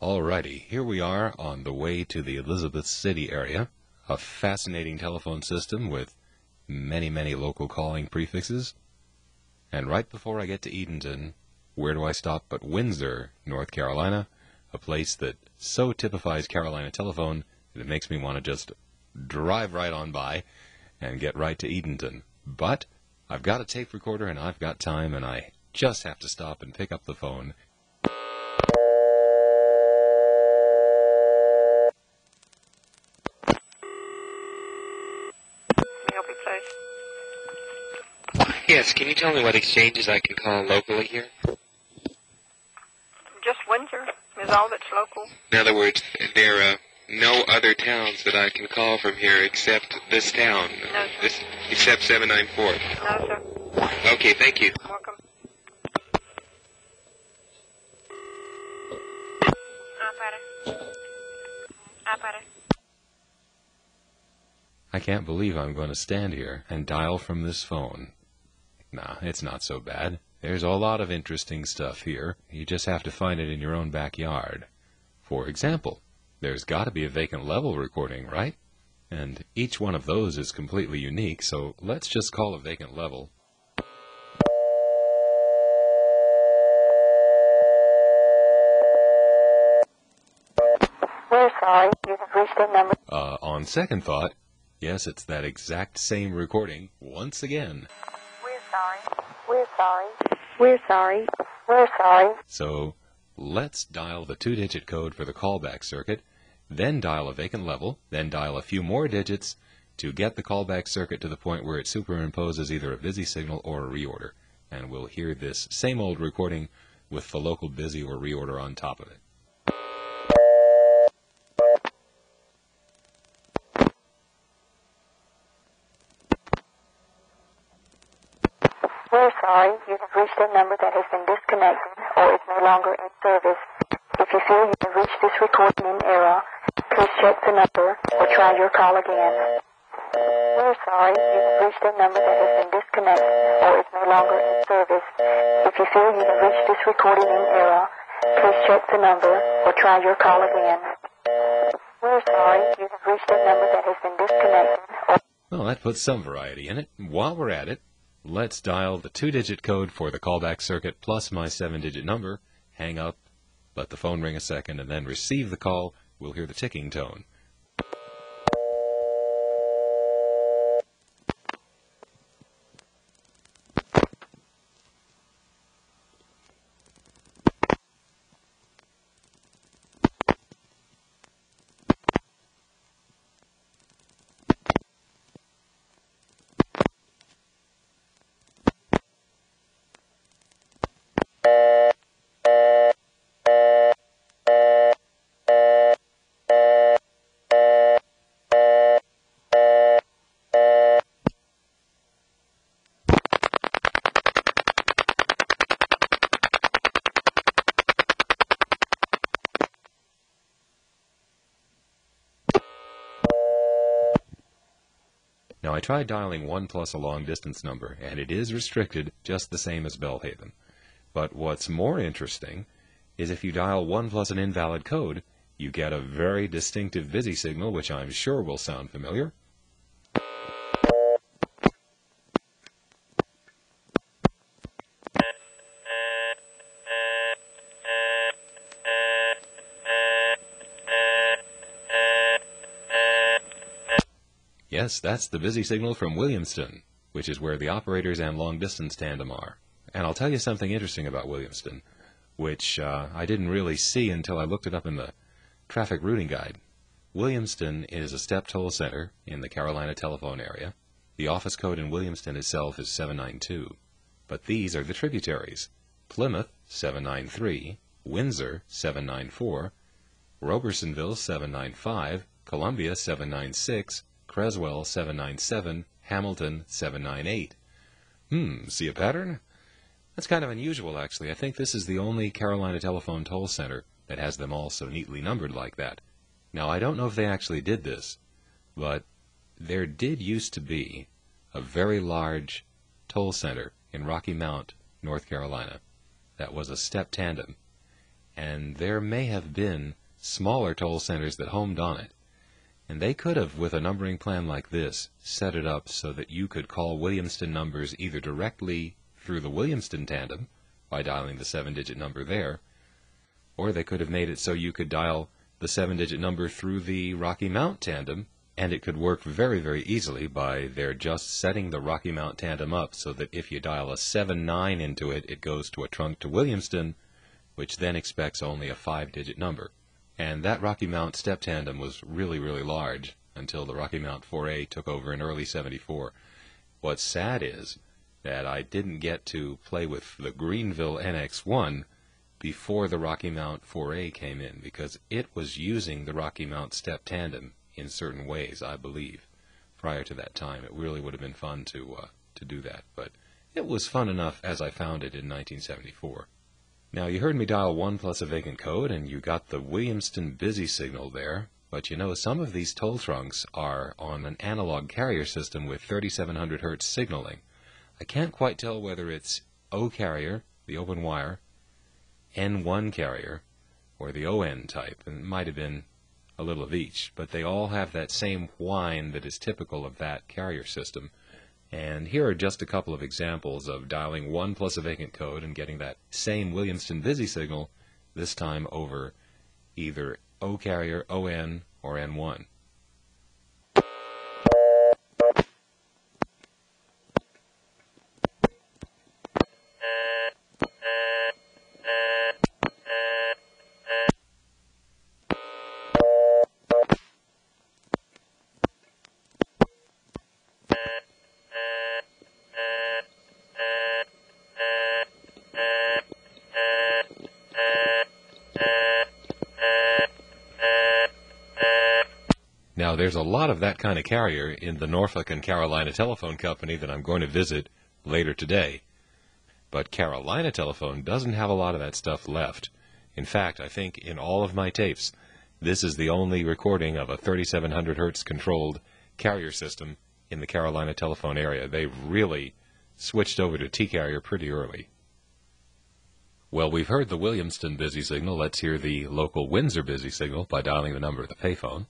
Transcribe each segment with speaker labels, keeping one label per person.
Speaker 1: Alrighty, here we are on the way to the Elizabeth City area, a fascinating telephone system with many, many local calling prefixes. And right before I get to Edenton, where do I stop but Windsor, North Carolina, a place that so typifies Carolina telephone that it makes me want to just drive right on by and get right to Edenton. But I've got a tape recorder and I've got time, and I just have to stop and pick up the phone.
Speaker 2: Yes, can you tell me what exchanges I can call locally here?
Speaker 3: Just Windsor is all that's local.
Speaker 2: In other words, there are no other towns that I can call from here except this town?
Speaker 3: No, sir.
Speaker 2: Except 794?
Speaker 3: No, sir.
Speaker 2: Okay, thank you.
Speaker 3: Welcome.
Speaker 1: I can't believe I'm going to stand here and dial from this phone. Nah, it's not so bad. There's a lot of interesting stuff here. You just have to find it in your own backyard. For example, there's got to be a vacant level recording, right? And each one of those is completely unique, so let's just call a vacant level.
Speaker 3: We're sorry, you have reached a number.
Speaker 1: On second thought, yes, it's that exact same recording once again.
Speaker 3: We're sorry. We're sorry. We're sorry. We're sorry.
Speaker 1: So let's dial the 2-digit code for the callback circuit, then dial a vacant level, then dial a few more digits to get the callback circuit to the point where it superimposes either a busy signal or a reorder. And we'll hear this same old recording with the local busy or reorder on top of it.
Speaker 3: We're sorry, you have reached a number that has been disconnected or is no longer in service. If you feel you have reached this recording in error, please check the number or try your call again. We're sorry, you have reached a number that has been disconnected or is no longer in service. If you feel you have reached this recording in error, please check the number or try your call again. We're sorry, you have reached a number that has been disconnected or...
Speaker 1: Well, that puts some variety in it. While we're at it, let's dial the 2-digit code for the callback circuit plus my 7-digit number, hang up, let the phone ring a second, and then receive the call. We'll hear the ticking tone. Now, I tried dialing 1 plus a long-distance number, and it is restricted just the same as Belhaven. But what's more interesting is if you dial 1 plus an invalid code, you get a very distinctive busy signal, which I'm sure will sound familiar. Yes, that's the busy signal from Williamston, which is where the operators and long-distance tandem are. And I'll tell you something interesting about Williamston, which I didn't really see until I looked it up in the traffic routing guide. Williamston is a step toll center in the Carolina telephone area. The office code in Williamston itself is 792. But these are the tributaries: Plymouth, 793, Windsor, 794, Robersonville, 795, Columbia, 796, Creswell, 797, Hamilton, 798. See a pattern? That's kind of unusual, actually. I think this is the only Carolina telephone toll center that has them all so neatly numbered like that. Now, I don't know if they actually did this, but there did used to be a very large toll center in Rocky Mount, North Carolina. That was a step tandem. and there may have been smaller toll centers that homed on it. And they could have, with a numbering plan like this, set it up so that you could call Williamston numbers either directly through the Williamston tandem by dialing the 7-digit number there, or they could have made it so you could dial the 7-digit number through the Rocky Mount tandem, and it could work very, very easily by their just setting the Rocky Mount tandem up so that if you dial a 7-9 into it, it goes to a trunk to Williamston, which then expects only a 5-digit number. And that Rocky Mount step tandem was really, really large until the Rocky Mount 4A took over in early '74. What's sad is that I didn't get to play with the Greenville NX1 before the Rocky Mount 4A came in, because it was using the Rocky Mount step tandem in certain ways, I believe. Prior to that time, it really would have been fun to do that, but it was fun enough as I found it in 1974. Now, you heard me dial 1 plus a vacant code, and you got the Williamston busy signal there, but you know, some of these toll trunks are on an analog carrier system with 3700 hertz signaling. I can't quite tell whether it's O carrier, the open wire, N1 carrier, or the ON type, and it might have been a little of each, but they all have that same whine that is typical of that carrier system. And here are just a couple of examples of dialing 1 plus a vacant code and getting that same Williamston busy signal, this time over either O carrier, ON, or N1. Now, there's a lot of that kind of carrier in the Norfolk and Carolina Telephone Company that I'm going to visit later today. But Carolina Telephone doesn't have a lot of that stuff left. In fact, I think in all of my tapes, this is the only recording of a 3700 hertz controlled carrier system in the Carolina Telephone area. They really switched over to T-carrier pretty early. Well, we've heard the Williamston busy signal. Let's hear the local Windsor busy signal by dialing the number of the payphone.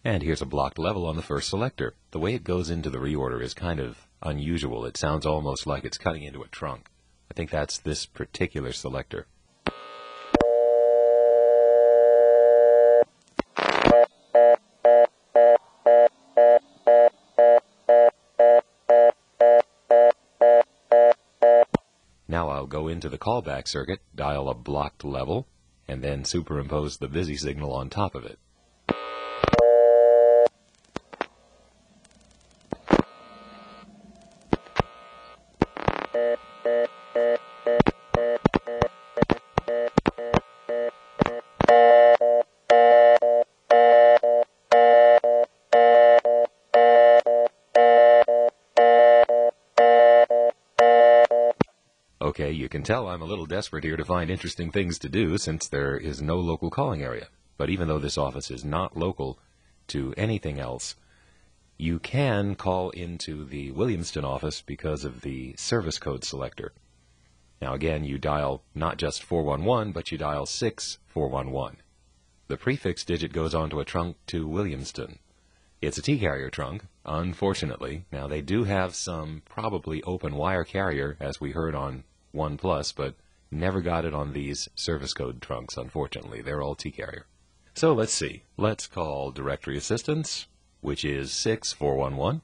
Speaker 1: And here's a blocked level on the first selector. The way it goes into the reorder is kind of unusual. It sounds almost like it's cutting into a trunk. I think that's this particular selector. Now I'll go into the callback circuit, dial a blocked level, and then superimpose the busy signal on top of it. Okay, you can tell I'm a little desperate here to find interesting things to do since there is no local calling area. But even though this office is not local to anything else, you can call into the Williamston office because of the service code selector. Now again, you dial not just 411, but you dial 6411. The prefix digit goes onto a trunk to Williamston. It's a T-carrier trunk, unfortunately. Now they do have some probably open wire carrier, as we heard on 1 Plus, but never got it on these service code trunks, unfortunately. They're all T-carrier. So let's see. Let's call directory assistance, which is 6411.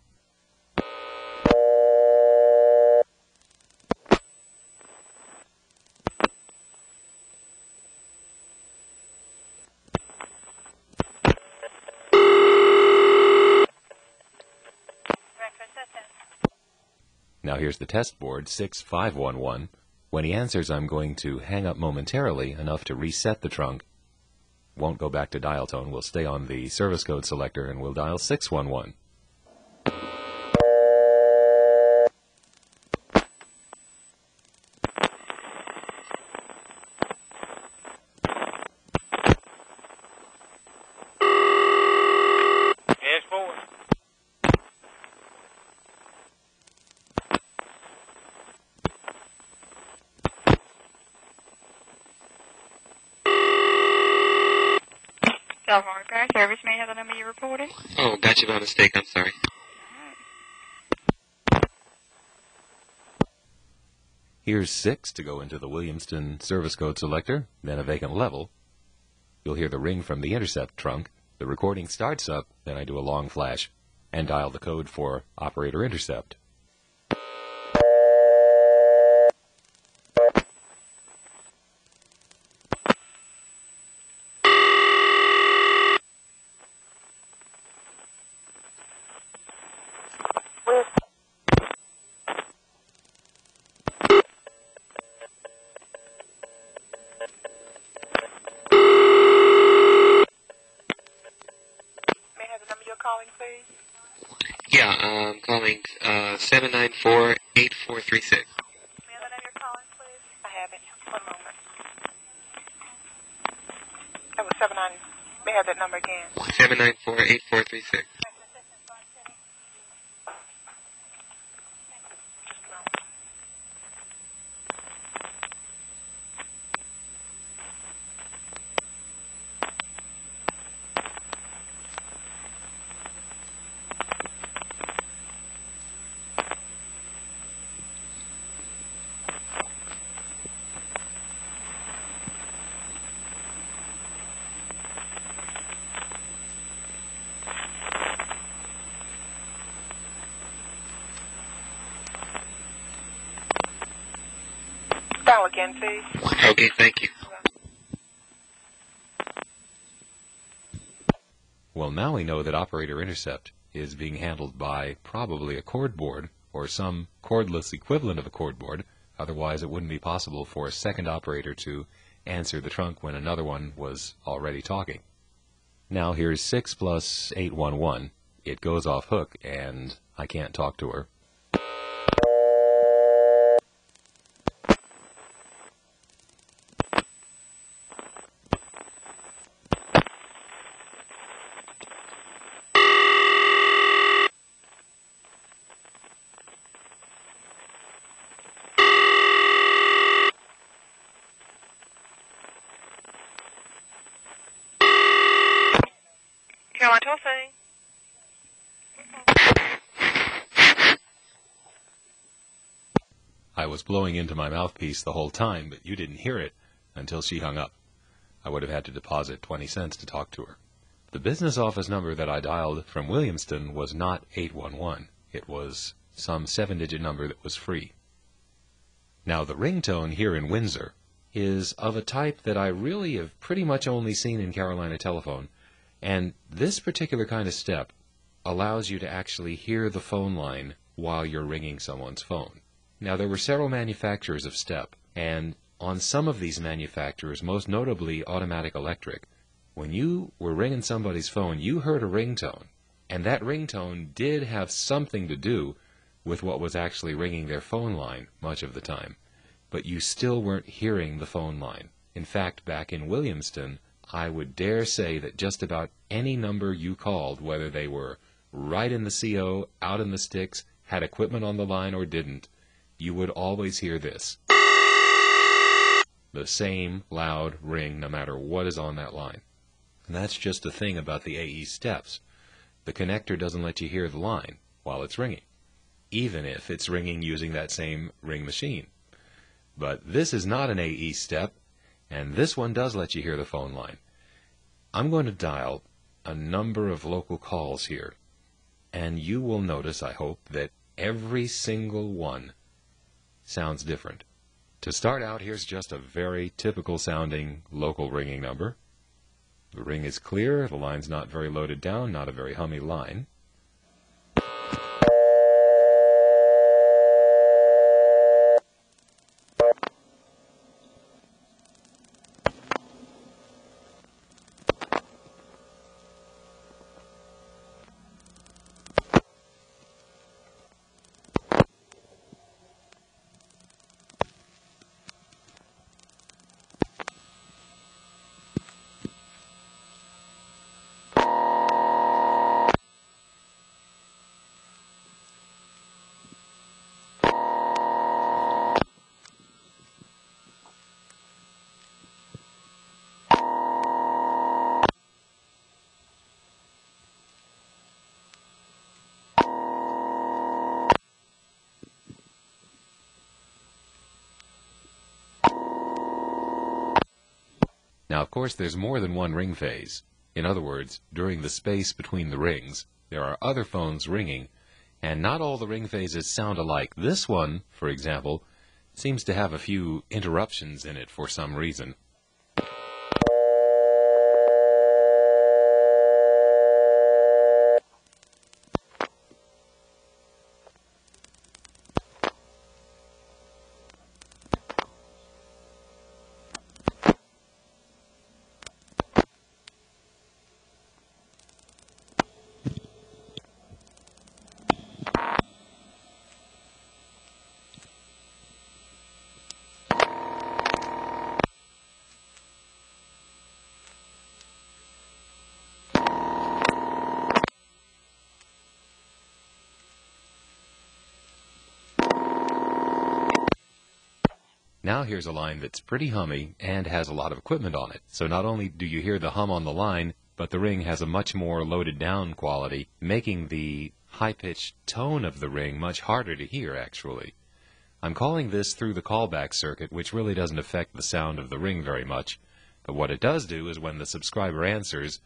Speaker 1: Now here's the test board, 6511. When he answers, I'm going to hang up momentarily enough to reset the trunk. Won't go back to dial tone. We'll stay on the service code selector and we'll dial 611.
Speaker 4: Telephone repair service, may I have the number you reported?
Speaker 2: Oh, got you by mistake. I'm sorry.
Speaker 1: Here's 6 to go into the Williamston service code selector, then a vacant level. You'll hear the ring from the intercept trunk. The recording starts up, then I do a long flash and dial the code for operator intercept.
Speaker 4: Calling, please.
Speaker 2: Yeah, I'm calling 794-8436.
Speaker 4: May I have the number you're calling, please? I have it. 1 moment. That was 79. May I have that number again?
Speaker 2: 794-8436.
Speaker 4: Dial again, please.
Speaker 2: Okay, thank you.
Speaker 1: Well, now we know that operator intercept is being handled by probably a cord board or some cordless equivalent of a cord board. Otherwise, it wouldn't be possible for a second operator to answer the trunk when another one was already talking. Now here's 6 plus 811. It goes off hook, and I can't talk to her.
Speaker 4: Caroline Tulsing.
Speaker 1: I was blowing into my mouthpiece the whole time, but you didn't hear it until she hung up. I would have had to deposit 20 cents to talk to her. The business office number that I dialed from Williamston was not 811. It was some 7-digit number that was free. Now, the ringtone here in Windsor is of a type that I really have pretty much only seen in Carolina Telephone, and this particular kind of step allows you to actually hear the phone line while you're ringing someone's phone. Now, there were several manufacturers of step, and on some of these manufacturers, most notably Automatic Electric, when you were ringing somebody's phone, you heard a ringtone, and that ringtone did have something to do with what was actually ringing their phone line much of the time, but you still weren't hearing the phone line. In fact, back in Williamston, I would dare say that just about any number you called, whether they were right in the CO, out in the sticks, had equipment on the line or didn't, you would always hear this. The same loud ring no matter what is on that line. And that's just the thing about the AES steps. The connector doesn't let you hear the line while it's ringing, even if it's ringing using that same ring machine. But this is not an AES step, and this one does let you hear the phone line. I'm going to dial a number of local calls here, and you will notice, I hope, that every single one sounds different. To start out, here's just a very typical sounding local ringing number. The ring is clear, the line's not very loaded down, not a very hummy line. Now, of course, there's more than one ring phase. In other words, during the space between the rings, there are other phones ringing, and not all the ring phases sound alike. This one, for example, seems to have a few interruptions in it for some reason. Now here's a line that's pretty hummy and has a lot of equipment on it. So not only do you hear the hum on the line, but the ring has a much more loaded down quality, making the high-pitched tone of the ring much harder to hear, actually. I'm calling this through the callback circuit, which really doesn't affect the sound of the ring very much. But what it does do is when the subscriber answers,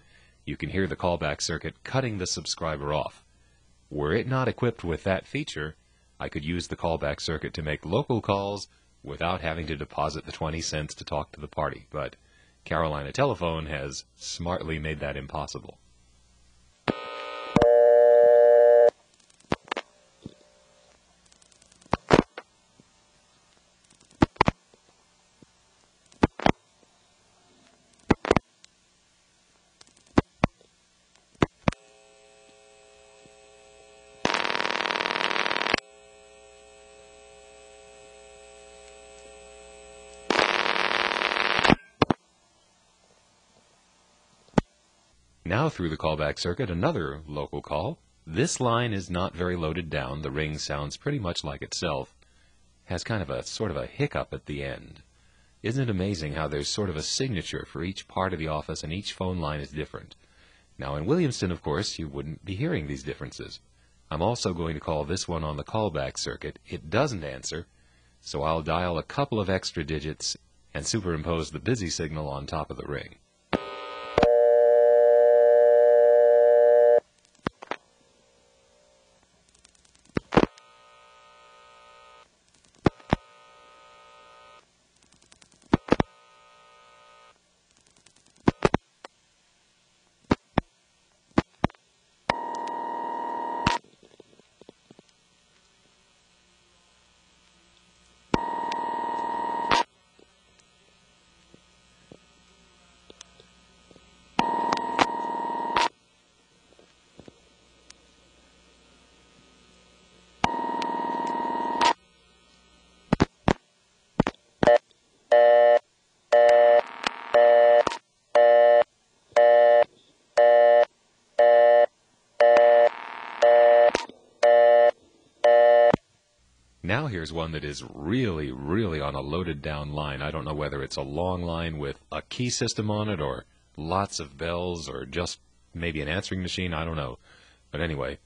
Speaker 1: you can hear the callback circuit cutting the subscriber off. Were it not equipped with that feature, I could use the callback circuit to make local calls without having to deposit the 20 cents to talk to the party. But Carolina Telephone has smartly made that impossible. Now through the callback circuit, another local call. This line is not very loaded down. The ring sounds pretty much like itself. Has kind of a sort of a hiccup at the end. Isn't it amazing how there's sort of a signature for each part of the office and each phone line is different? Now in Williamston, of course, you wouldn't be hearing these differences. I'm also going to call this one on the callback circuit. It doesn't answer, so I'll dial a couple of extra digits and superimpose the busy signal on top of the ring. Now here's one that is really on a loaded down line. I don't know whether it's a long line with a key system on it or lots of bells or just maybe an answering machine. I don't know. But anyway.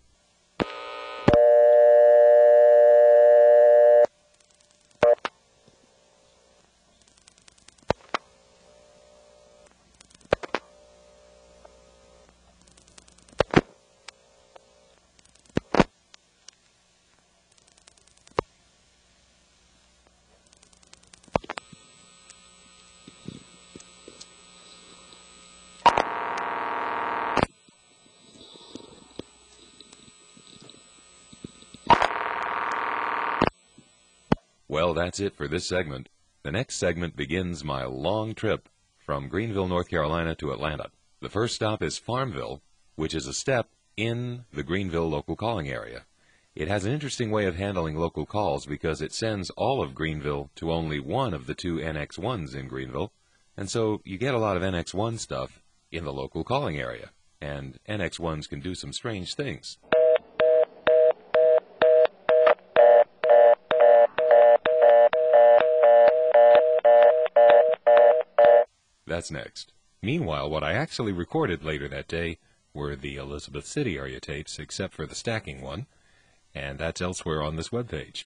Speaker 1: Well, that's it for this segment. The next segment begins my long trip from Greenville, North Carolina to Atlanta. The first stop is Farmville, which is a step in the Greenville local calling area. It has an interesting way of handling local calls because it sends all of Greenville to only one of the two NX1s in Greenville, and so you get a lot of NX1 stuff in the local calling area, and NX1s can do some strange things. That's next. Meanwhile, what I actually recorded later that day were the Elizabeth City area tapes, except for the stacking one, and that's elsewhere on this webpage.